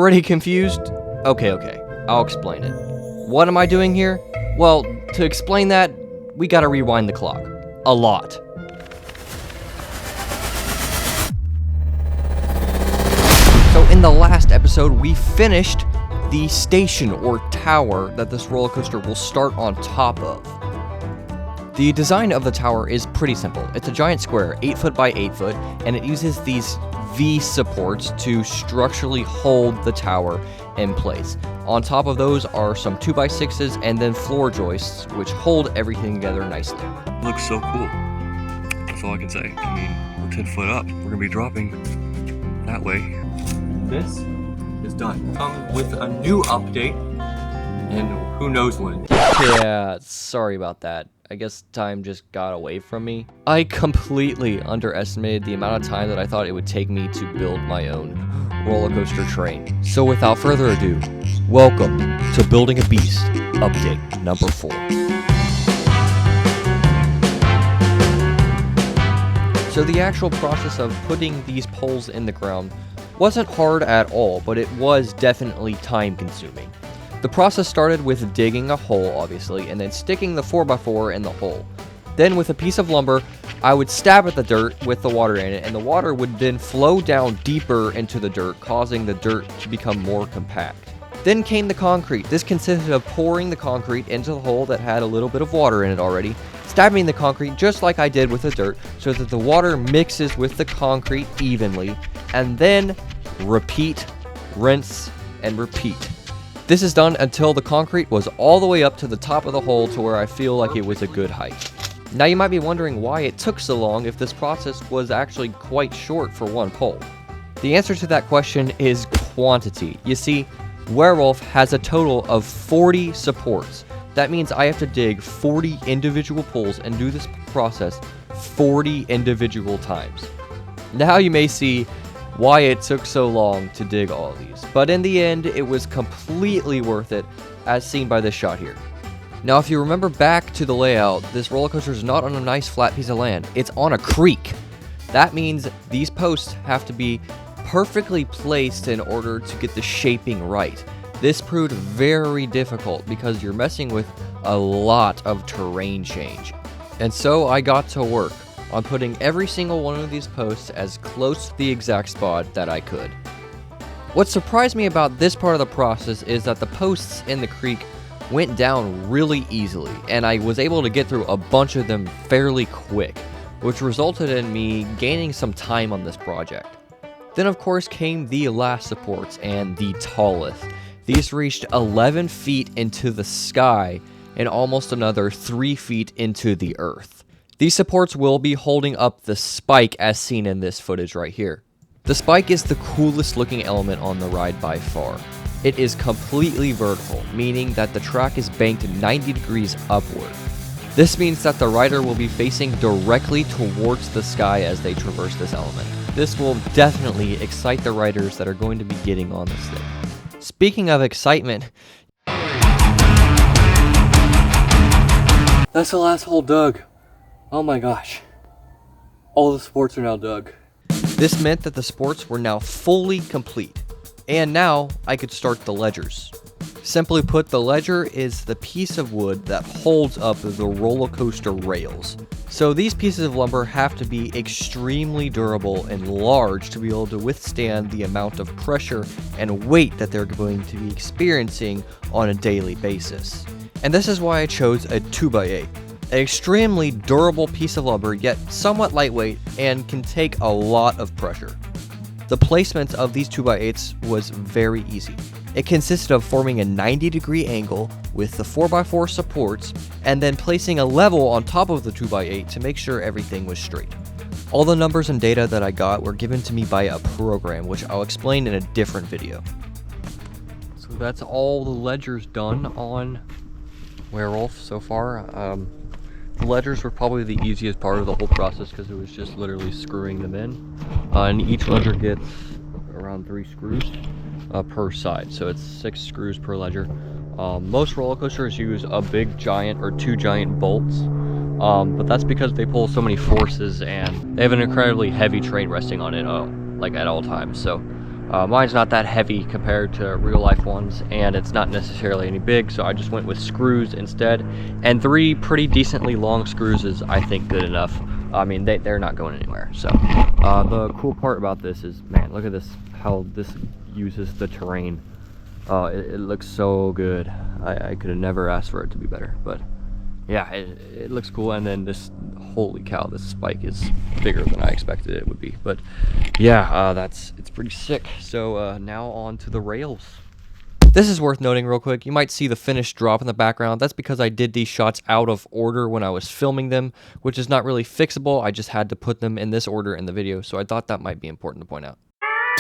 Already confused? Okay, I'll explain it. What am I doing here? Well, to explain that, we gotta rewind the clock. A lot. So in the last episode, we finished the station or tower that this roller coaster will start on top of. The design of the tower is pretty simple. It's a giant square, 8 foot by 8 foot, and it uses these V supports to structurally hold the tower in place. On top of those are some 2x6s and then floor joists, which hold everything together nicely. Looks so cool. That's all I can say. I mean, we're 10 foot up. We're gonna be dropping that way. This is done. Come with a new update, and who knows when. Yeah, sorry about that. I guess time just got away from me. I completely underestimated the amount of time that I thought it would take me to build my own roller coaster train. So without further ado, welcome to Building a Beast, update number 4. So the actual process of putting these poles in the ground wasn't hard at all, but it was definitely time consuming. The process started with digging a hole, obviously, and then sticking the 4x4 in the hole. Then with a piece of lumber, I would stab at the dirt with the water in it, and the water would then flow down deeper into the dirt, causing the dirt to become more compact. Then came the concrete. This consisted of pouring the concrete into the hole that had a little bit of water in it already, stabbing the concrete just like I did with the dirt, so that the water mixes with the concrete evenly, and then repeat, rinse, and repeat. This is done until the concrete was all the way up to the top of the hole to where I feel like it was a good height. Now you might be wondering why it took so long if this process was actually quite short for one pole. The answer to that question is quantity. You see, Werewolf has a total of 40 supports. That means I have to dig 40 individual poles and do this process 40 individual times. Now you may see why it took so long to dig all of these, but in the end it was completely worth it, as seen by this shot here. Now if you remember back to the layout, this roller coaster is not on a nice flat piece of land, it's on a creek. That means these posts have to be perfectly placed in order to get the shaping right. This proved very difficult because you're messing with a lot of terrain change. And so I got to work on putting every single one of these posts as close to the exact spot that I could. What surprised me about this part of the process is that the posts in the creek went down really easily, and I was able to get through a bunch of them fairly quick, which resulted in me gaining some time on this project. Then of course came the last supports, and the tallest. These reached 11 feet into the sky and almost another 3 feet into the earth. These supports will be holding up the spike as seen in this footage right here. The spike is the coolest looking element on the ride by far. It is completely vertical, meaning that the track is banked 90 degrees upward. This means that the rider will be facing directly towards the sky as they traverse this element. This will definitely excite the riders that are going to be getting on this thing. Speaking of excitement, that's the last hole dug. Oh my gosh. All the supports are now dug. This meant that the supports were now fully complete. And now I could start the ledgers. Simply put, the ledger is the piece of wood that holds up the roller coaster rails. So these pieces of lumber have to be extremely durable and large to be able to withstand the amount of pressure and weight that they're going to be experiencing on a daily basis. And this is why I chose a 2x8. An extremely durable piece of lumber, yet somewhat lightweight and can take a lot of pressure. The placement of these 2x8s was very easy. It consisted of forming a 90-degree angle with the 4x4 supports and then placing a level on top of the 2x8 to make sure everything was straight. All the numbers and data that I got were given to me by a program, which I'll explain in a different video. So that's all the ledgers done on Werewolf so far. The ledgers were probably the easiest part of the whole process because it was just literally screwing them in. And each ledger gets around 3 screws per side, so it's 6 screws per ledger. Most roller coasters use a big giant or 2 giant bolts, but that's because they pull so many forces and they have an incredibly heavy train resting on it like at all times. So Mine's not that heavy compared to real life ones, and it's not necessarily any big, so I just went with screws instead. And 3 pretty decently long screws is, I think, good enough. I mean, they're not going anywhere. So the cool part about this is, man, look at this, how this uses the terrain. It looks so good. I could have never asked for it to be better, but yeah, it looks cool. And then this, holy cow, this spike is bigger than I expected it would be. But yeah, it's pretty sick. So now on to the rails. This is worth noting real quick. You might see the finished drop in the background. That's because I did these shots out of order when I was filming them, which is not really fixable. I just had to put them in this order in the video, so I thought that might be important to point out.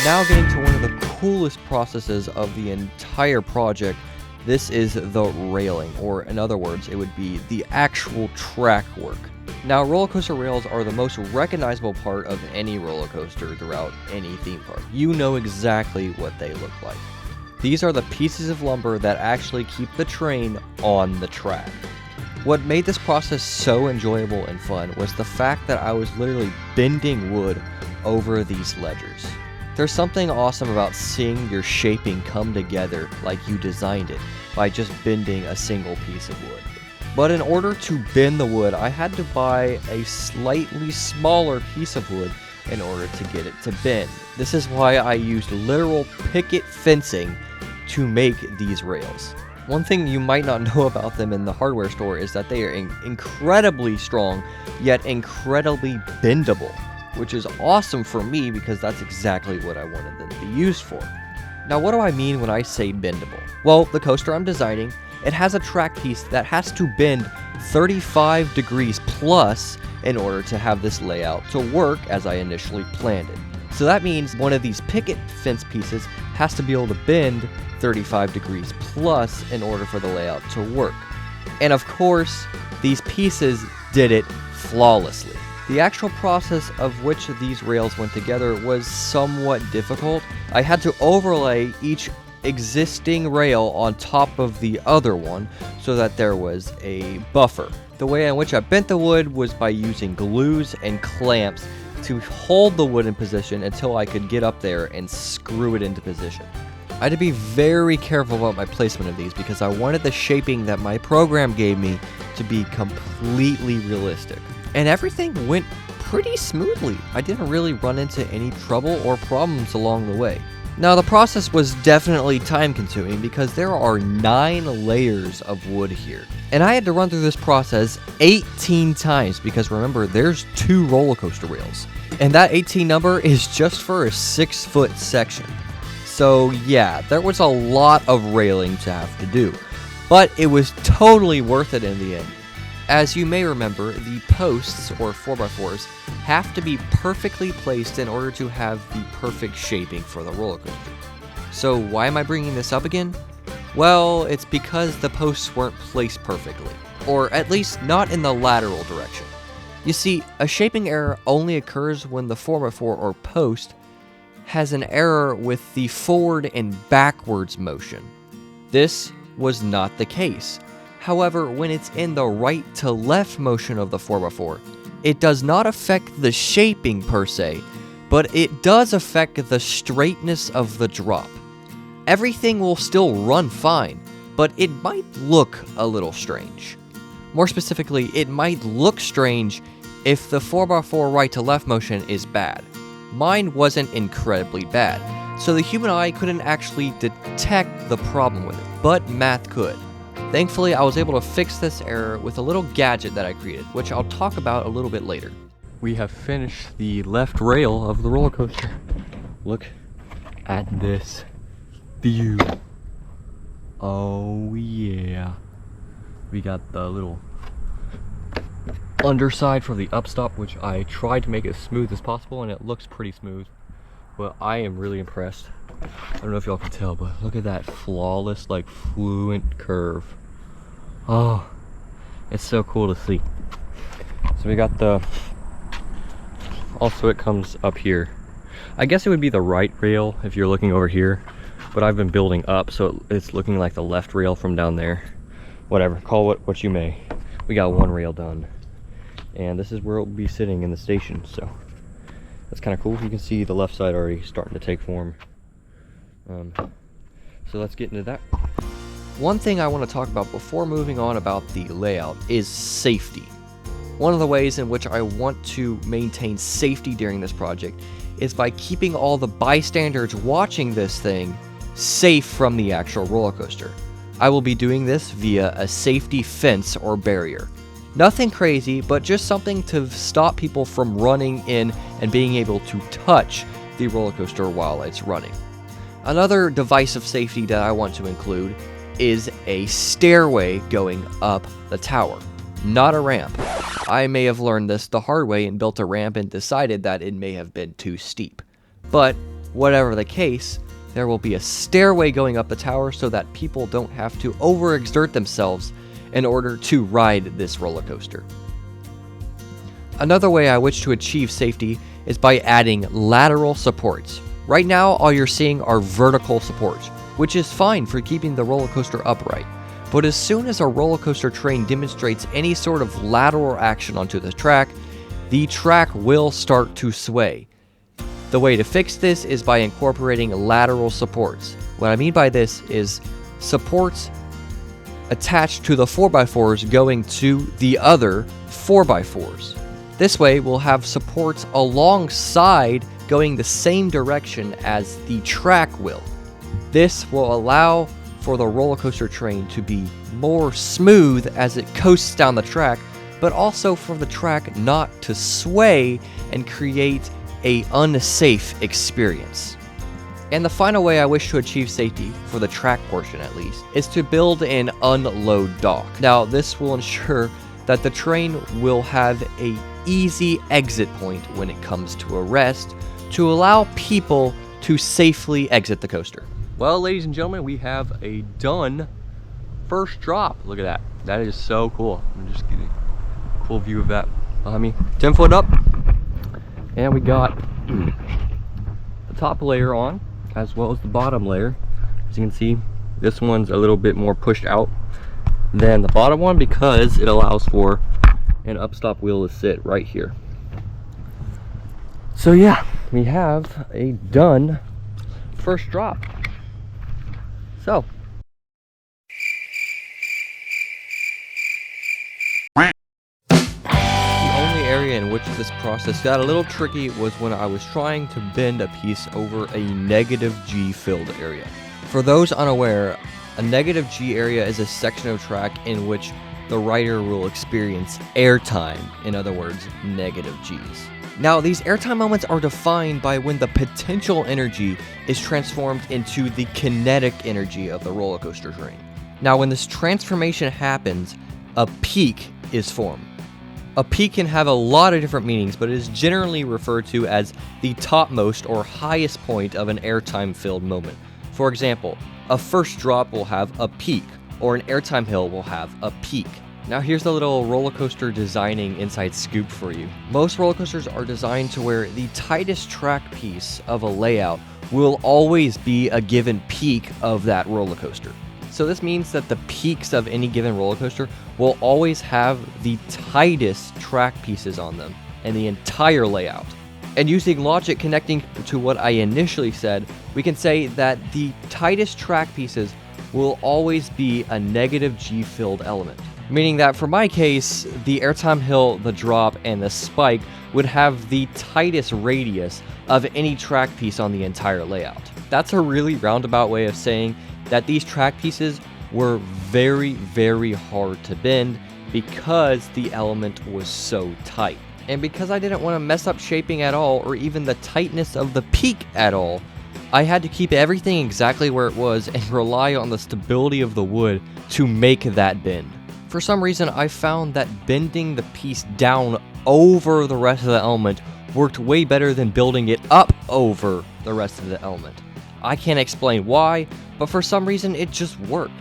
Now getting to one of the coolest processes of the entire project. This is the railing, or in other words, it would be the actual track work. Now, roller coaster rails are the most recognizable part of any roller coaster throughout any theme park. You know exactly what they look like. These are the pieces of lumber that actually keep the train on the track. What made this process so enjoyable and fun was the fact that I was literally bending wood over these ledgers. There's something awesome about seeing your shaping come together like you designed it by just bending a single piece of wood. But in order to bend the wood, I had to buy a slightly smaller piece of wood in order to get it to bend. This is why I used literal picket fencing to make these rails. One thing you might not know about them in the hardware store is that they are incredibly strong, yet incredibly bendable, which is awesome for me because that's exactly what I wanted them to be used for. Now, what do I mean when I say bendable? Well, the coaster I'm designing, it has a track piece that has to bend 35 degrees plus in order to have this layout to work as I initially planned it. So that means one of these picket fence pieces has to be able to bend 35 degrees plus in order for the layout to work. And of course, these pieces did it flawlessly. The actual process of which these rails went together was somewhat difficult. I had to overlay each existing rail on top of the other one so that there was a buffer. The way in which I bent the wood was by using glues and clamps to hold the wood in position until I could get up there and screw it into position. I had to be very careful about my placement of these because I wanted the shaping that my program gave me to be completely realistic. And everything went pretty smoothly. I didn't really run into any trouble or problems along the way. Now, the process was definitely time consuming because there are 9 layers of wood here. And I had to run through this process 18 times because remember, there's 2 roller coaster rails. And that 18 number is just for a 6-foot section. So yeah, there was a lot of railing to have to do. But it was totally worth it in the end. As you may remember, the posts, or 4x4s, have to be perfectly placed in order to have the perfect shaping for the roller coaster. So why am I bringing this up again? Well, it's because the posts weren't placed perfectly, or at least not in the lateral direction. You see, a shaping error only occurs when the 4x4 or post has an error with the forward and backwards motion. This was not the case. However, when it's in the right to left motion of the 4x4, it does not affect the shaping per se, but it does affect the straightness of the drop. Everything will still run fine, but it might look a little strange. More specifically, it might look strange if the 4x4 right to left motion is bad. Mine wasn't incredibly bad, so the human eye couldn't actually detect the problem with it, but math could. Thankfully, I was able to fix this error with a little gadget that I created, which I'll talk about a little bit later. We have finished the left rail of the roller coaster. Look at this view. Oh yeah. We got the little underside for the upstop, which I tried to make it as smooth as possible, and it looks pretty smooth. But I am really impressed. I don't know if y'all can tell, but look at that flawless, like, fluent curve. Oh, it's so cool to see. So we got the, also it comes up here. I guess it would be the right rail if you're looking over here, but I've been building up, so it's looking like the left rail from down there. Whatever, call it what you may. We got one rail done. And this is where it'll be sitting in the station, so that's kind of cool. You can see the left side already starting to take form. So let's get into that. One thing I want to talk about before moving on about the layout is safety. One of the ways in which I want to maintain safety during this project is by keeping all the bystanders watching this thing safe from the actual roller coaster. I will be doing this via a safety fence or barrier. Nothing crazy, but just something to stop people from running in and being able to touch the roller coaster while it's running. Another device of safety that I want to include is a stairway going up the tower, not a ramp. I may have learned this the hard way and built a ramp and decided that it may have been too steep. But whatever the case, there will be a stairway going up the tower so that people don't have to overexert themselves in order to ride this roller coaster. Another way I wish to achieve safety is by adding lateral supports. Right now, all you're seeing are vertical supports, which is fine for keeping the roller coaster upright. But as soon as a roller coaster train demonstrates any sort of lateral action onto the track will start to sway. The way to fix this is by incorporating lateral supports. What I mean by this is supports attached to the 4x4s going to the other 4x4s. This way we'll have supports alongside going the same direction as the track will. This will allow for the roller coaster train to be more smooth as it coasts down the track, but also for the track not to sway and create an unsafe experience. And the final way I wish to achieve safety, for the track portion at least, is to build an unload dock. Now this will ensure that the train will have an easy exit point when it comes to a rest to allow people to safely exit the coaster. Well, ladies and gentlemen, we have a done first drop. Look at that. That is so cool. I'm just getting a cool view of that behind me. 10 foot up. And we got the top layer on, as well as the bottom layer. As you can see, this one's a little bit more pushed out than the bottom one because it allows for an upstop wheel to sit right here. So yeah, we have a done first drop. So area in which this process got a little tricky was when I was trying to bend a piece over a negative G filled area. For those unaware, a negative G area is a section of track in which the rider will experience airtime, in other words, negative Gs. Now, these airtime moments are defined by when the potential energy is transformed into the kinetic energy of the roller coaster train. Now, when this transformation happens, a peak is formed. A peak can have a lot of different meanings, but it is generally referred to as the topmost or highest point of an airtime-filled moment. For example, a first drop will have a peak, or an airtime hill will have a peak. Now here's the little roller coaster designing inside scoop for you. Most roller coasters are designed to where the tightest track piece of a layout will always be a given peak of that roller coaster. So this means that the peaks of any given roller coaster will always have the tightest track pieces on them in the entire layout. And using logic connecting to what I initially said, we can say that the tightest track pieces will always be a negative G filled element. Meaning that for my case, the airtime hill, the drop, and the spike would have the tightest radius of any track piece on the entire layout. That's a really roundabout way of saying that these track pieces were very, very hard to bend because the element was so tight. And because I didn't want to mess up shaping at all, or even the tightness of the peak at all, I had to keep everything exactly where it was and rely on the stability of the wood to make that bend. For some reason, I found that bending the piece down over the rest of the element worked way better than building it up over the rest of the element. I can't explain why, but for some reason it just worked.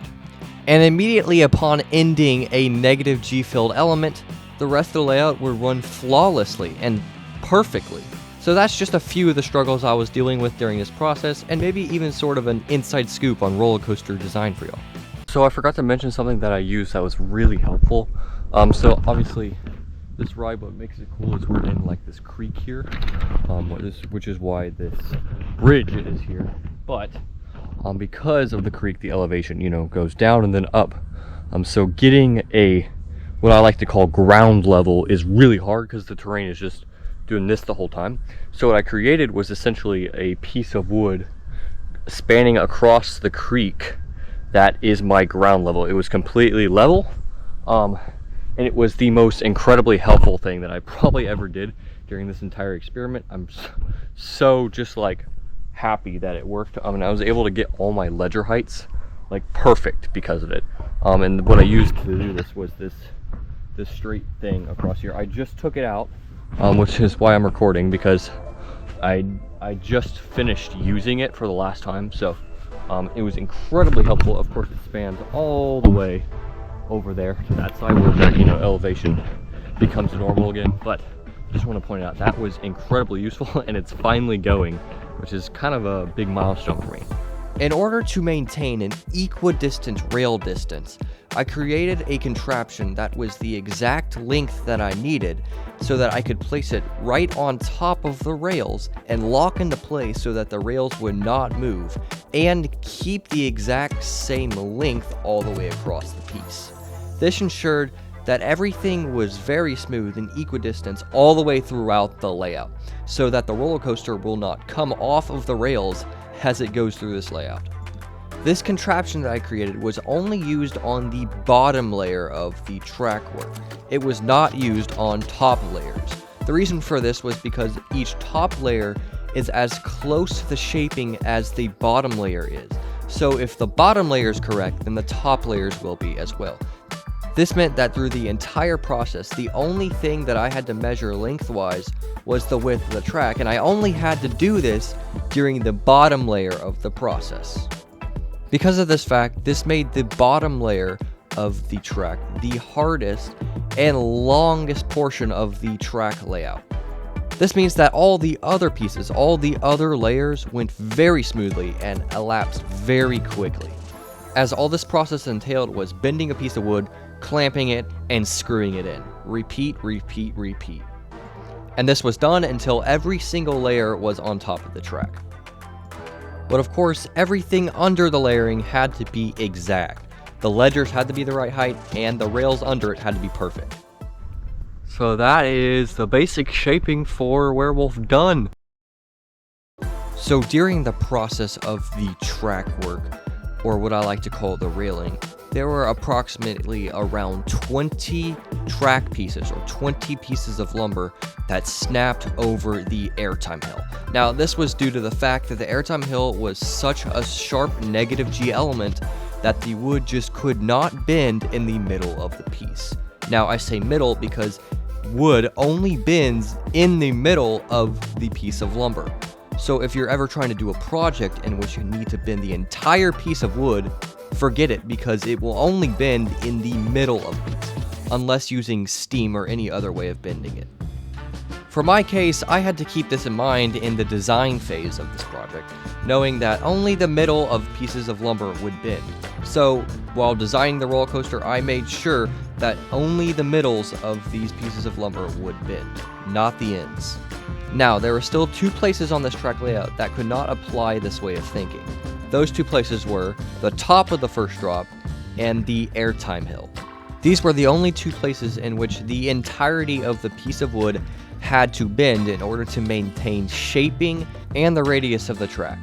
And immediately upon ending a negative G-filled element, the rest of the layout would run flawlessly and perfectly. So that's just a few of the struggles I was dealing with during this process, and maybe even sort of an inside scoop on roller coaster design for y'all. So I forgot to mention something that I used that was really helpful. So obviously this ride, what makes it cool is we're in like this creek here, which is why this bridge is here. But because of the creek, the elevation, you know, goes down and then up. So getting a, what I like to call ground level is really hard because the terrain is just doing this the whole time. So what I created was essentially a piece of wood spanning across the creek that is my ground level. It was completely level, and it was the most incredibly helpful thing that I probably ever did during this entire experiment. I'm so just like happy that it worked. And I was able to get all my ledger heights like perfect because of it. And what I used to do this was this straight thing across here. I just took it out, which is why I'm recording, because I just finished using it for the last time. So it was incredibly helpful. Of course, it spans all the way over there to that side where the, you know, elevation becomes normal again. But I just want to point out that was incredibly useful, and it's finally going, which is kind of a big milestone for me. In order to maintain an equidistant rail distance, I created a contraption that was the exact length that I needed so that I could place it right on top of the rails and lock into place so that the rails would not move, and keep the exact same length all the way across the piece. This ensured that everything was very smooth and equidistant all the way throughout the layout, so that the roller coaster will not come off of the rails as it goes through this layout. This contraption that I created was only used on the bottom layer of the track work. It was not used on top layers. The reason for this was because each top layer is as close to the shaping as the bottom layer is. So if the bottom layer is correct, then the top layers will be as well. This meant that through the entire process, the only thing that I had to measure lengthwise was the width of the track, and I only had to do this during the bottom layer of the process. Because of this fact, this made the bottom layer of the track the hardest and longest portion of the track layout. This means that all the other pieces, all the other layers went very smoothly and elapsed very quickly, as all this process entailed was bending a piece of wood, clamping it, and screwing it in. Repeat, repeat, repeat. And this was done until every single layer was on top of the track. But of course, everything under the layering had to be exact. The ledgers had to be the right height, and the rails under it had to be perfect. So that is the basic shaping for Werewolf done. So during the process of the track work, or what I like to call the railing, there were approximately around 20 track pieces or 20 pieces of lumber that snapped over the airtime hill. Now, this was due to the fact that the airtime hill was such a sharp negative G element that the wood just could not bend in the middle of the piece. Now, I say middle because wood only bends in the middle of the piece of lumber. So if you're ever trying to do a project in which you need to bend the entire piece of wood, forget it, because it will only bend in the middle of the piece, unless using steam or any other way of bending it. For my case, I had to keep this in mind in the design phase of this project, knowing that only the middle of pieces of lumber would bend. So, while designing the roller coaster, I made sure that only the middles of these pieces of lumber would bend, not the ends. Now, there were still two places on this track layout that could not apply this way of thinking. Those two places were the top of the first drop and the airtime hill. These were the only two places in which the entirety of the piece of wood had to bend in order to maintain shaping and the radius of the track.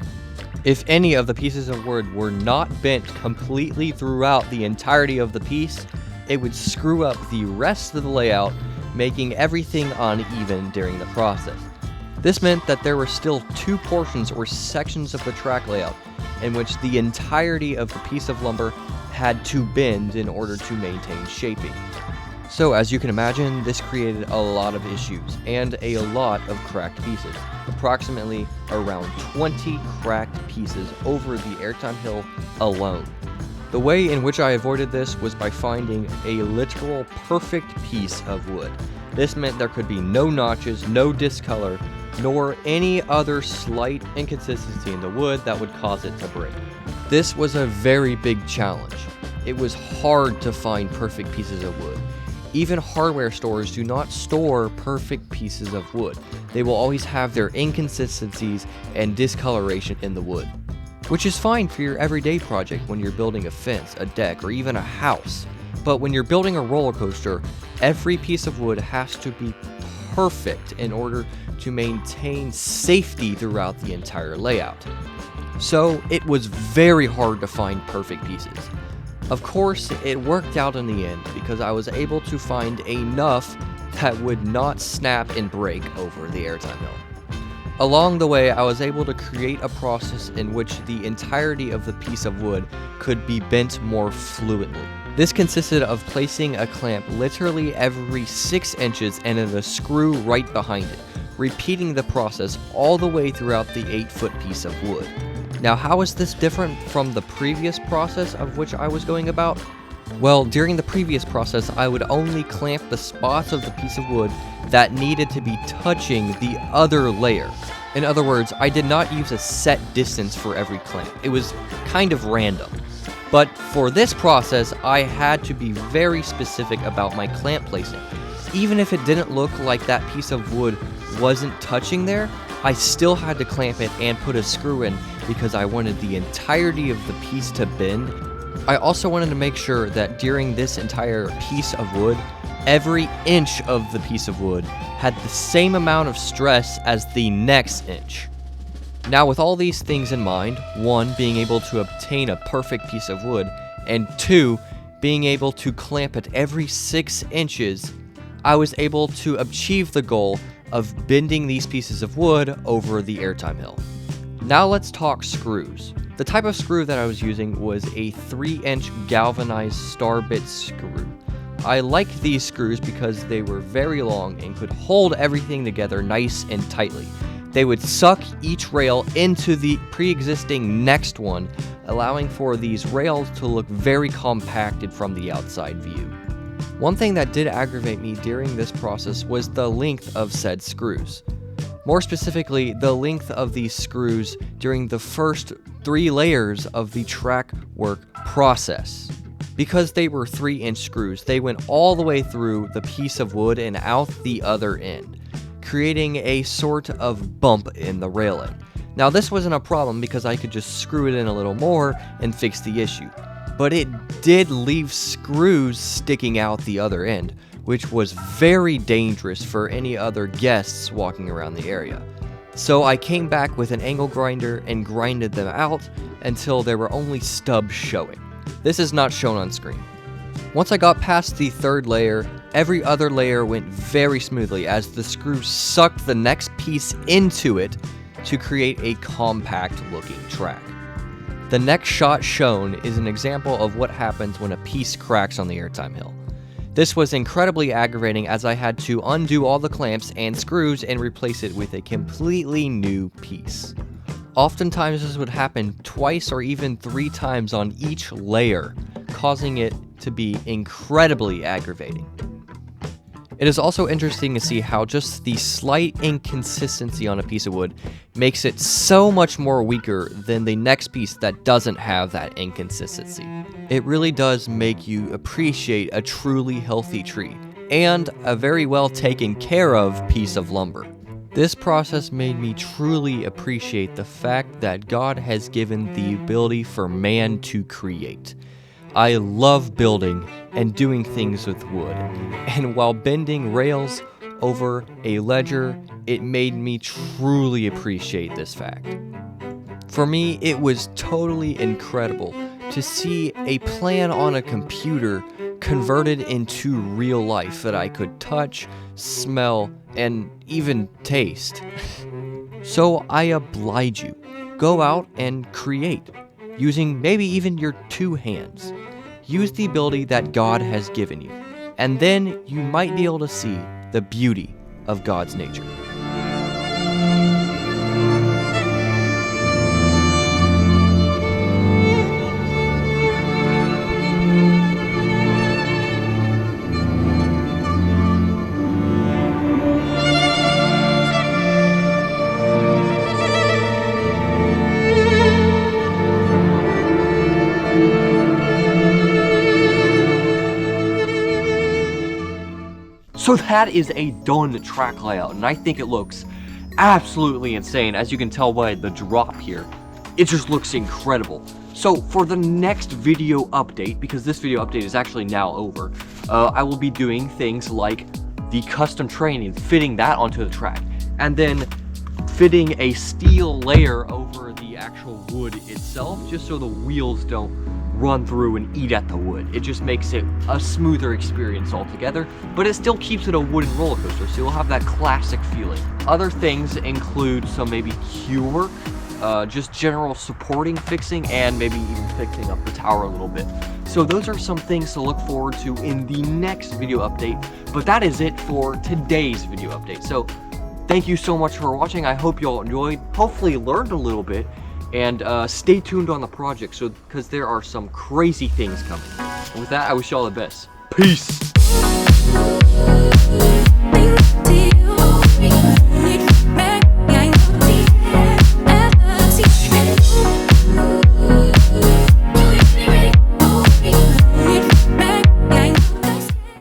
If any of the pieces of wood were not bent completely throughout the entirety of the piece, it would screw up the rest of the layout, making everything uneven during the process. This meant that there were still two portions or sections of the track layout in which the entirety of the piece of lumber had to bend in order to maintain shaping. So as you can imagine, this created a lot of issues and a lot of cracked pieces. Approximately around 20 cracked pieces over the airtime hill alone. The way in which I avoided this was by finding a literal perfect piece of wood. This meant there could be no notches, no discolor, nor any other slight inconsistency in the wood that would cause it to break. This was a very big challenge. It was hard to find perfect pieces of wood. Even hardware stores do not store perfect pieces of wood. They will always have their inconsistencies and discoloration in the wood. which is fine for your everyday project when you're building a fence, a deck, or even a house. But when you're building a roller coaster, every piece of wood has to be perfect in order to maintain safety throughout the entire layout. So it was very hard to find perfect pieces. Of course, it worked out in the end because I was able to find enough that would not snap and break over the airtime hill. Along the way, I was able to create a process in which the entirety of the piece of wood could be bent more fluidly. This consisted of placing a clamp literally every 6 inches and then a screw right behind it, repeating the process all the way throughout the 8-foot piece of wood. Now, how is this different from the previous process of which I was going about? Well, during the previous process, I would only clamp the spots of the piece of wood that needed to be touching the other layer. In other words, I did not use a set distance for every clamp. It was kind of random. But for this process, I had to be very specific about my clamp placing. Even if it didn't look like that piece of wood wasn't touching there, I still had to clamp it and put a screw in because I wanted the entirety of the piece to bend. I also wanted to make sure that during this entire piece of wood, every inch of the piece of wood had the same amount of stress as the next inch. Now, with all these things in mind, 1, being able to obtain a perfect piece of wood, and 2, being able to clamp it every 6 inches, I was able to achieve the goal of bending these pieces of wood over the airtime hill. Now let's talk screws. The type of screw that I was using was a 3-inch galvanized star bit screw. I liked these screws because they were very long and could hold everything together nice and tightly. They would suck each rail into the pre-existing next one, allowing for these rails to look very compacted from the outside view. One thing that did aggravate me during this process was the length of said screws. More specifically, the length of these screws during the first 3 layers of the track work process. Because they were 3-inch screws, they went all the way through the piece of wood and out the other end, creating a sort of bump in the railing. Now, this wasn't a problem because I could just screw it in a little more and fix the issue, but it did leave screws sticking out the other end, which was very dangerous for any other guests walking around the area. So I came back with an angle grinder and grinded them out until there were only stubs showing. This is not shown on screen. Once I got past the 3rd layer, every other layer went very smoothly as the screws sucked the next piece into it to create a compact looking track. The next shot shown is an example of what happens when a piece cracks on the airtime hill. This was incredibly aggravating as I had to undo all the clamps and screws and replace it with a completely new piece. Oftentimes this would happen twice or even 3 times on each layer, causing it to be incredibly aggravating. It is also interesting to see how just the slight inconsistency on a piece of wood makes it so much more weaker than the next piece that doesn't have that inconsistency. It really does make you appreciate a truly healthy tree and a very well taken care of piece of lumber. This process made me truly appreciate the fact that God has given the ability for man to create. I love building and doing things with wood, and while bending rails over a ledger, it made me truly appreciate this fact. For me, it was totally incredible to see a plan on a computer converted into real life that I could touch, smell, and even taste. So I oblige you, go out and create, using maybe even your 2 hands. Use the ability that God has given you, and then you might be able to see the beauty of God's nature. So that is a done track layout, and I think it looks absolutely insane, as you can tell by the drop here. it just looks incredible. So for the next video update, because this video update is actually now over, I will be doing things like the custom training, fitting that onto the track, and then fitting a steel layer over the actual wood itself, just so the wheels don't run through and eat at the wood. It just makes it a smoother experience altogether, but it still keeps it a wooden roller coaster, so you'll have that classic feeling. Other things include some maybe cue work, just general supporting fixing, and maybe even fixing up the tower a little bit. So those are some things to look forward to in the next video update, but that is it for today's video update. So thank you so much for watching. I hope you all enjoyed, hopefully learned a little bit, and stay tuned on the project, because there are some crazy things coming. And with that, I wish you all the best. Peace!